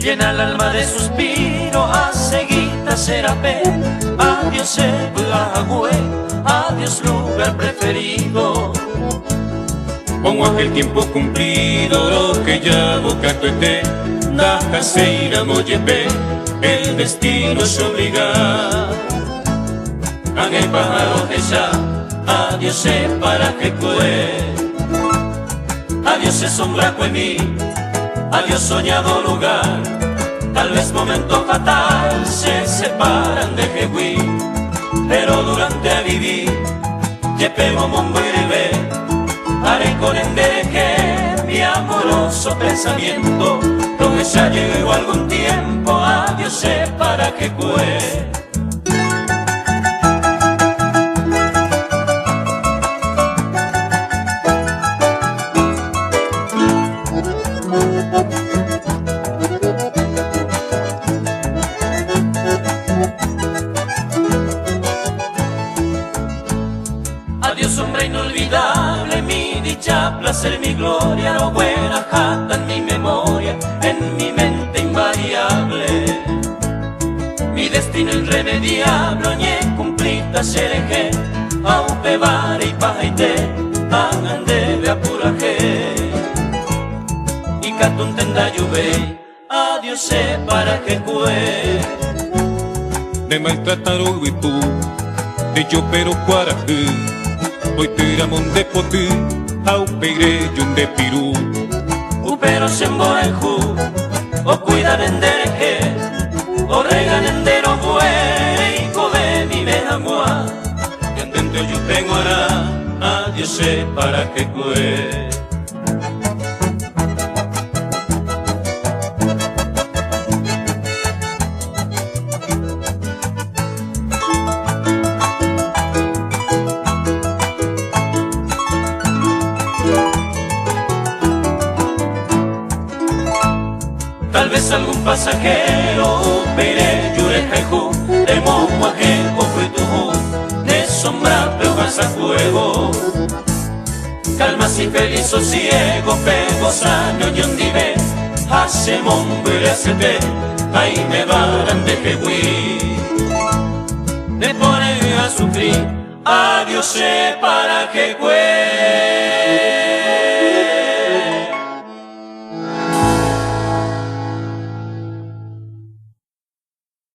llena el alma de suspiro, a seguita serapé, adiós Ebuahue, adiós lugar preferido. Como aquel tiempo cumplido, lo que ya boca tuete, daja seira moyepe, el destino es obligar. Ane pájaro ya, adiós para que cue, adiós sombra mí, adiós soñado lugar. Tal vez momento fatal se separan de Jehuí, pero durante a vivir, yepemo mombreve, haré con endereje mi amoroso pensamiento. Lo que ya llegó algún tiempo, adiós para que cue. Adiós sombra inolvidable, mi dicha, placer, mi gloria, lo buena jata en mi memoria, en mi mente invariable. Mi destino irremediable, ñe cumplita xereje, aupe vare y pajaite, angande de apuraje. Y catun tenda lluvei, adiós para que cue. De maltratar huipú, de yo pero cuarajú, hoy tiramón de potú, au pegreyun de pirú. Pero se emborejú, o cuidan en dereje, o regan en dero buey, y code mi mejamua. Y andente yo tengo hará, adiós para que cue. Tal vez algún pasajero, pero yurejeju, de mohuaje o fruituju, de sombra peojas a fuego. Calma si feliz sosiego, pego sano y ondive, hace mombre hacete, ahí me varan de jehuí. Me pone a sufrir, adiós para que cue.